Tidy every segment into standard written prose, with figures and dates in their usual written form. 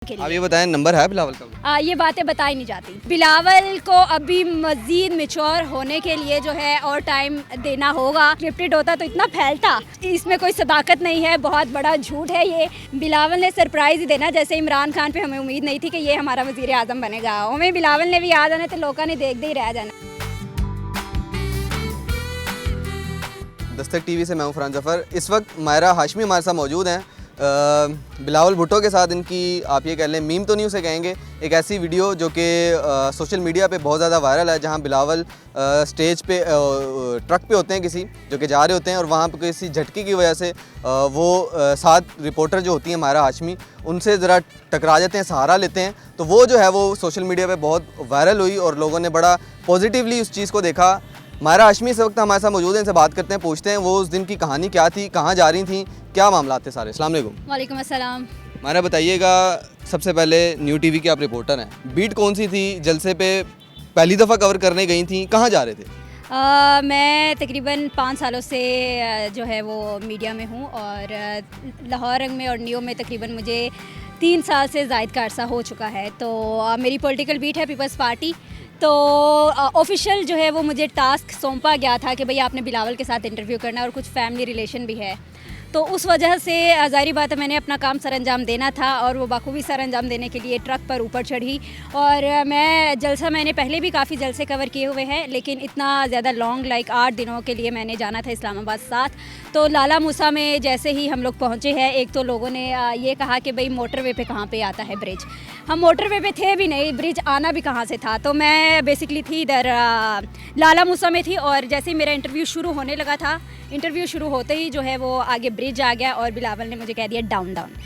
के लिए। आप ये बताएं, नंबर है बिलावल का? ये बातें बताई नहीं जाती। बिलावल को अभी मजीद मेच्योर होने के लिए जो है और टाइम देना होगा। स्क्रिप्टेड होता तो इतना फैलता, इसमें कोई सदाकत नहीं है, बहुत बड़ा झूठ है ये। बिलावल ने सरप्राइज ही देना, जैसे इमरान खान पे हमें उम्मीद नहीं थी कि ये हमारा वजीर आजम बनेगा, हमें बिलावल ने भी आ जाना तो लोगों ने देखते ही रह जाना। दस्तक टीवी से मैं हूं फरहान जफ़र। इस वक्त मायरा हाशमी हमारे साथ मौजूद हैं। बिलावल भुट्टो के साथ इनकी आप ये कह लें मीम तो नहीं उसे कहेंगे, एक ऐसी वीडियो जो कि सोशल मीडिया पे बहुत ज़्यादा वायरल है, जहां बिलावल स्टेज पे ट्रक पे होते हैं किसी, जो कि जा रहे होते हैं, और वहां पे किसी झटके की वजह से वो साथ रिपोर्टर जो होती हैं मायरा हाशमी, उनसे ज़रा टकरा जाते हैं, सहारा लेते हैं। तो वो जो है वो सोशल मीडिया पर बहुत वायरल हुई और लोगों ने बड़ा पॉजिटिवली उस चीज़ को देखा। मायरा हाशमी इस वक्त हमारे साथ मौजूद हैं, इनसे बात करते हैं, पूछते हैं वो उस दिन की कहानी क्या थी, कहाँ जा रही थी, क्या मामला थे सारे। अस्सलाम वालेकुम। वालेकुम अस्सलाम। मायरा बताइएगा, सबसे पहले न्यू टीवी के आप रिपोर्टर हैं, बीट कौन सी थी, जलसे पे पहली दफ़ा कवर करने गई थी, कहाँ जा रहे थे? मैं तकरीबन 5 सालों से जो है वो मीडिया में हूँ और लाहौर रंग में और नियो में तकरीबन मुझे 3 साल से ज़ायद का अरसा हो चुका है। तो मेरी पॉलिटिकल बीट है पीपल्स पार्टी। तो ऑफिशियल जो है वो मुझे टास्क सौंपा गया था कि भाई आपने बिलावल के साथ इंटरव्यू करना है और कुछ फैमिली रिलेशन भी है। तो उस वजह से ज़ाहिर बात है मैंने अपना काम सरअंजाम देना था और वो बाखूबी सरअंजाम देने के लिए ट्रक पर ऊपर चढ़ी। और मैंने पहले भी काफ़ी जलसे कवर किए हुए हैं, लेकिन इतना ज़्यादा लॉन्ग 8 दिनों के लिए मैंने जाना था इस्लामाबाद 7। तो लाला मूसा में जैसे ही हम लोग पहुँचे हैं, एक तो लोगों ने ये कहा कि भाई मोटरवे पे कहाँ पे आता है ब्रिज। हम मोटरवे पे थे भी नहीं, ब्रिज आना भी कहाँ से था। तो मैं बेसिकली थी इधर लाला मूसा में थी, और जैसे ही मेरा इंटरव्यू शुरू होने लगा था, इंटरव्यू शुरू होते ही जो है वो आगे ब्रिज आ गया और बिलावल ने मुझे कह दिया डाउन डाउन।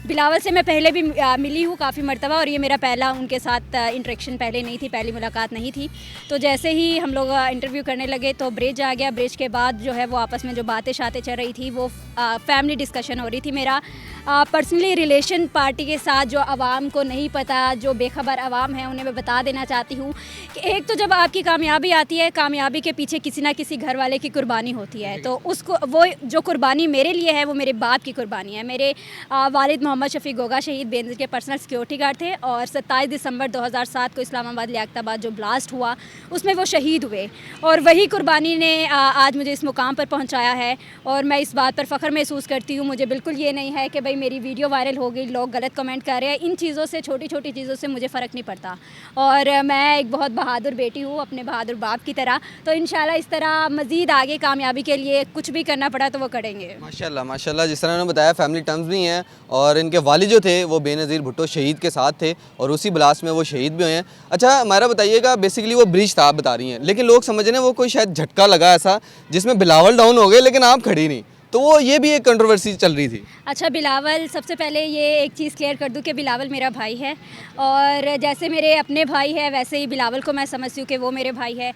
बिलावल से मैं पहले भी मिली हूँ काफ़ी मरतबा, और ये मेरा पहला उनके साथ इंटरेक्शन पहले नहीं थी, पहली मुलाकात नहीं थी। तो जैसे ही हम लोग इंटरव्यू करने लगे तो ब्रिज आ गया। ब्रिज के बाद जो है वो आपस में जो बातें शातें चल रही थी, वो फैमिली डिस्कशन हो रही थी। मेरा पर्सनली रिलेशन पार्टी के साथ, जो आवाम को नहीं पता, जो बेखबर आवाम है, उन्हें मैं बता देना चाहती हूँ कि एक तो जब आपकी कामयाबी आती है, कामयाबी के पीछे किसी ना किसी घर वाले की कुर्बानी होती है। तो उसको वो जो कुर्बानी मेरे लिए है वो मेरे बाप की कुर्बानी है। मेरे वालिद मोहम्मद शफीक गोगा शहीद बेनज़ीर के पर्सनल सिक्योरिटी गार्ड थे, और 27 दिसंबर 2007 को इस्लामाबाद लियाकताबाद जो ब्लास्ट हुआ उसमें वो शहीद हुए, और वही कुर्बानी ने आज मुझे इस मुकाम पर पहुंचाया है। और मैं इस बात पर फ़ख्र महसूस करती हूँ। मुझे बिल्कुल ये नहीं है कि भाई मेरी वीडियो वायरल हो गई, लोग गलत कमेंट कर रहे हैं, इन चीज़ों से, छोटी छोटी चीज़ों से मुझे फ़र्क नहीं पड़ता। और मैं एक बहुत बहादुर बेटी हूँ अपने बहादुर बाप की तरह। तो इंशाल्लाह इस तरह मज़ीद आगे कामयाबी के लिए कुछ भी करना पड़ा तो वो करेंगे। माशाल्लाह माशाल्लाह, जिस तरह उन्होंने बताया फैमिली टर्म्स भी हैं, और इनके वालिद जो थे वो बेनज़ीर भुट्टो शहीद के साथ थे और उसी ब्लास्ट में वो शहीद भी हुए हैं। अच्छा मायरा बताइएगा, बेसिकली वो ब्रिज था आप बता रही हैं, लेकिन लोग समझ रहे हैं वो कोई शायद झटका लगा ऐसा जिसमें बिलावल डाउन हो गए लेकिन आप खड़ी नहीं, तो वो ये भी एक कंट्रोवर्सी चल रही थी। अच्छा, बिलावल, सबसे पहले ये एक चीज़ क्लियर कर दूं कि बिलावल मेरा भाई है, और जैसे मेरे अपने भाई है वैसे ही बिलावल को मैं समझती हूँ कि वो मेरे भाई है।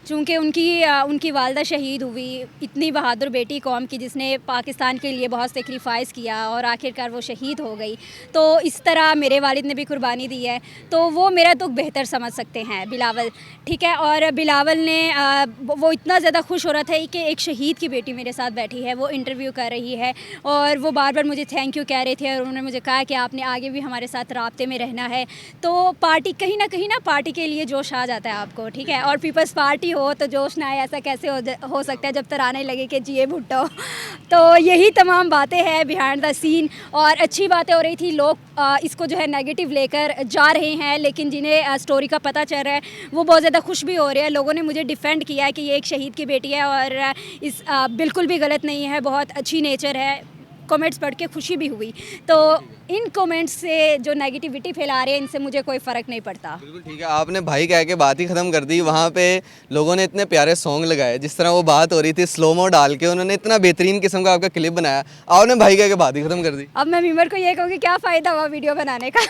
चूँकि उनकी वालदा शहीद हुई, इतनी बहादुर बेटी कौम की जिसने पाकिस्तान के लिए बहुत सेक्रीफाइस किया और आखिरकार वो शहीद हो गई, तो इस तरह मेरे वालिद ने भी कुर्बानी दी है, तो वो मेरा दुख बेहतर समझ सकते हैं बिलावल, ठीक है। और बिलावल ने वो इतना ज़्यादा खुश हो रहा था कि एक शहीद की बेटी मेरे साथ बैठी है, वो इंटरव्यू कर रही है, और वो बार बार मुझे थैंक यू कह रहे थे, और उन्होंने मुझे कहा कि आपने आगे भी हमारे साथ राब्ते में रहना है। तो पार्टी कहीं ना पार्टी के लिए जोश आ जाता है आपको, ठीक है। और पीपल्स पार्टी हो तो जोश ना आए, ऐसा कैसे हो सकता है जब तराने लगे कि जिए भुट्टो। तो यही तमाम बातें हैं बिहाइंड द सीन, और अच्छी बातें हो रही थी। लोग इसको जो है नेगेटिव लेकर जा रहे हैं, लेकिन जिन्हें स्टोरी का पता चल रहा है वो बहुत ज़्यादा खुश भी हो रहे हैं। लोगों ने मुझे डिफेंड किया है कि ये एक शहीद की बेटी है, और इस बिल्कुल भी गलत नहीं है, बहुत अच्छी नेचर है। कमेंट्स पढ़ के खुशी भी हुई। तो इन कमेंट्स से जो नेगेटिविटी फैला रहे हैं, इनसे मुझे कोई फ़र्क नहीं पड़ता। बिल्कुल ठीक है, आपने भाई कह के बात ही ख़त्म कर दी। वहाँ पे लोगों ने इतने प्यारे सॉन्ग लगाए, जिस तरह वो बात हो रही थी स्लोमो डाल के, उन्होंने इतना बेहतरीन किस्म का आपका क्लिप बनाया, आपने भाई कह के बात ही ख़त्म कर दी। अब मैं मीमर को ये कहूँगी क्या फ़ायदा हुआ वीडियो बनाने का।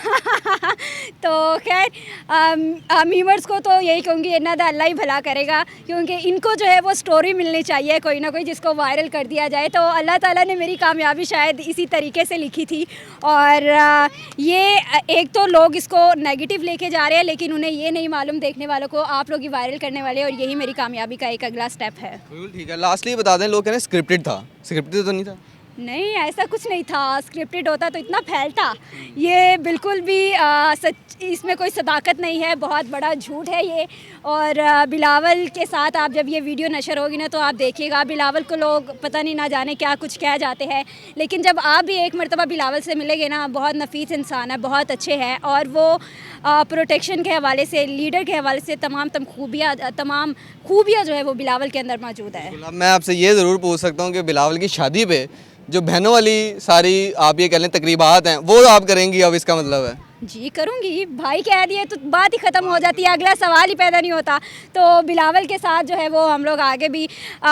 तो खैर मीमर्स को तो यही कहूँगी इन्ना दा अल्लाह ही भला करेगा, क्योंकि इनको जो है वो स्टोरी मिलनी चाहिए कोई ना कोई जिसको वायरल कर दिया जाए। तो अल्लाह ताला ने मेरी कामयाबी शायद इसी तरीके से लिखी थी, और ये एक तो लोग इसको नेगेटिव लेके जा रहे हैं, लेकिन उन्हें ये नहीं मालूम, देखने वालों को, आप लोग ही वायरल करने वाले, और यही मेरी कामयाबी का एक अगला स्टेप है। बिल्कुल ठीक है, लास्टली बता दें, लोग कह रहे हैं स्क्रिप्टेड था, स्क्रिप्टेड तो नहीं था? नहीं, ऐसा कुछ नहीं था। स्क्रिप्टेड होता तो इतना फैलता। ये बिल्कुल भी सच, इसमें कोई सदाकत नहीं है, बहुत बड़ा झूठ है ये। और बिलावल के साथ आप जब ये वीडियो नशर होगी ना तो आप देखिएगा, बिलावल को लोग पता नहीं ना जाने क्या कुछ कह जाते हैं, लेकिन जब आप भी एक मरतबा बिलावल से मिलेंगे ना, बहुत नफीस इंसान है, बहुत अच्छे हैं, और वो प्रोटेक्शन के हवाले से, लीडर के हवाले से तमाम खूबियाँ जो है वो बिलावल के अंदर मौजूद है। अब मैं आपसे ये ज़रूर पूछ सकता हूँ कि बिलावल की शादी पे जो बहनों वाली सारी आप ये कह लें तकरीबात हैं वो आप करेंगी, अब इसका मतलब है? जी करूँगी, भाई कह दिए तो बात ही ख़त्म हो जाती है, अगला सवाल ही पैदा नहीं होता। तो बिलावल के साथ जो है वो हम लोग आगे भी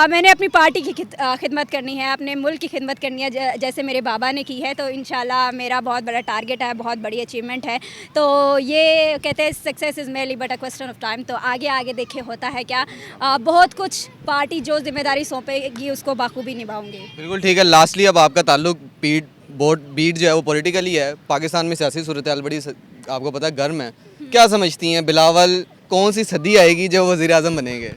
मैंने अपनी पार्टी की खिदमत करनी है, अपने मुल्क की खिदमत करनी है, जैसे मेरे बाबा ने की है। तो इंशाल्लाह मेरा बहुत बड़ा टारगेट है, बहुत बड़ी अचीवमेंट है। तो ये कहते हैं success is merely but a question of time. तो आगे आगे देखिए होता है क्या। बहुत कुछ पार्टी जो जिम्मेदारी सौंपेगी उसको बाखूबी निभाऊंगी। बिल्कुल ठीक है। लास्टली अब आपका ताल्लुक बीट जो है वो पॉलिटिकली है। पाकिस्तान में सियासी सूरत हाल बड़ी आपको पता है गर्म है। क्या समझती हैं बिलावल, कौन सी सदी आएगी जो वज़ीर आज़म बनेंगे?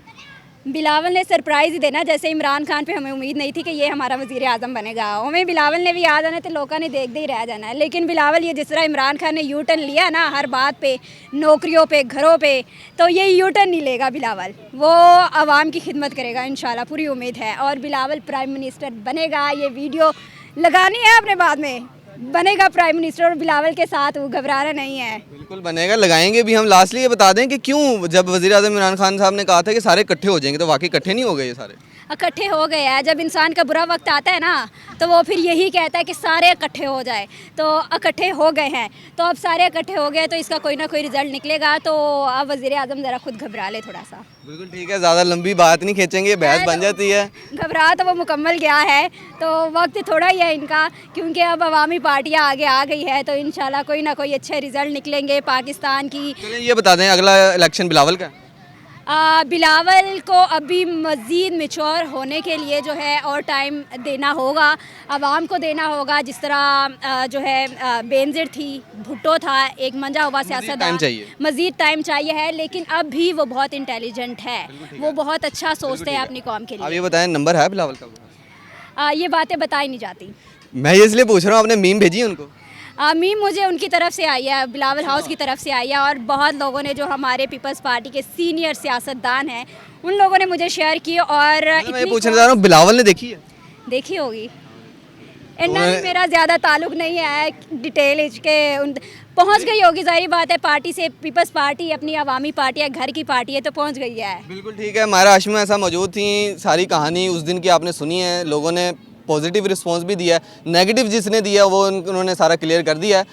बिलावल ने सरप्राइज़ ही देना, जैसे इमरान खान पे हमें उम्मीद नहीं थी कि ये हमारा वज़ीर आज़म बनेगा। हमें बिलावल ने भी आ जाना तो लोगों ने देखते ही रह जाना है। लेकिन बिलावल ये जिस तरह इमरान खान ने यू टर्न लिया ना हर बात पे, नौकरियों पे, घरों पे, तो ये यू टर्न नहीं लेगा बिलावल। वो आवाम की खिदमत करेगा इंशाल्लाह, पूरी उम्मीद है। और बिलावल प्राइम मिनिस्टर बनेगा। ये वीडियो लगानी है अपने बाद में, बनेगा प्राइम मिनिस्टर, और बिलावल के साथ वो घबराना नहीं है। बिल्कुल बनेगा, लगाएंगे भी हम। लास्टली ये बता दें कि क्यों जब वज़ीर आज़म इमरान खान साहब ने कहा था कि सारे इकट्ठे हो जाएंगे, तो वाकई इकट्ठे नहीं हो गए ये सारे? इकट्ठे हो गए हैं। जब इंसान का बुरा वक्त आता है ना तो वो फिर यही कहता है कि सारे इकट्ठे हो जाए, तो इकट्ठे हो गए हैं। तो अब सारे इकट्ठे हो गए तो इसका कोई ना कोई रिजल्ट निकलेगा। तो अब वज़ीर आज़म ज़रा खुद घबरा ले थोड़ा सा। बिल्कुल ठीक है, ज़्यादा लंबी बात नहीं खींचेंगे, बहस बन जाती है। घबरा तो वो मुकम्मल गया है, तो वक्त थोड़ा ही है इनका, क्योंकि अब अवामी पार्टियाँ आगे आ गई है। तो इंशाल्लाह कोई ना कोई अच्छे रिजल्ट निकलेंगे पाकिस्तान की। चलिए ये बता दें, अगला इलेक्शन बिलावल का है? बिलावल को अभी मज़ीद मैच्योर होने के लिए जो है और टाइम देना होगा, आवाम को देना होगा। जिस तरह जो है बेनज़ीर थी, भुट्टो था, एक मंजा हुआ सियासतदान, मज़ीद टाइम चाहिए है। लेकिन अब भी वो बहुत इंटेलिजेंट है, वो बहुत अच्छा सोचते हैं अपनी कौम के लिए। अब ये बताएं, नंबर है बिलावल का? ये बातें बताई नहीं जाती। मैं ये इसलिए पूछ रहा हूँ, आपने मीम भेजी है उनको? मीम मुझे उनकी तरफ से आई है, बिलावल हाउस की तरफ से आई है, और बहुत लोगों ने जो हमारे पीपल्स पार्टी के सीनियर सियासतदान हैं उन लोगों ने मुझे शेयर की। और मैं ये पूछना चाह रहा हूँ, बिलावल ने देखी है? देखी होगी, इतना भी मेरा ज़्यादा ताल्लुक नहीं है डिटेल के पहुंच गई होगी, जाहिर बात है। पार्टी से, पीपल्स पार्टी अपनी अवामी पार्टी है, घर की पार्टी है, तो पहुंच गई है। बिल्कुल ठीक है। मायरा हाशमी ऐसा मौजूद थी, सारी कहानी उस दिन की आपने सुनी है। लोगों ने पॉजिटिव रिस्पांस भी दिया है, नेगेटिव जिसने दिया वो उन्होंने सारा क्लियर कर दिया है।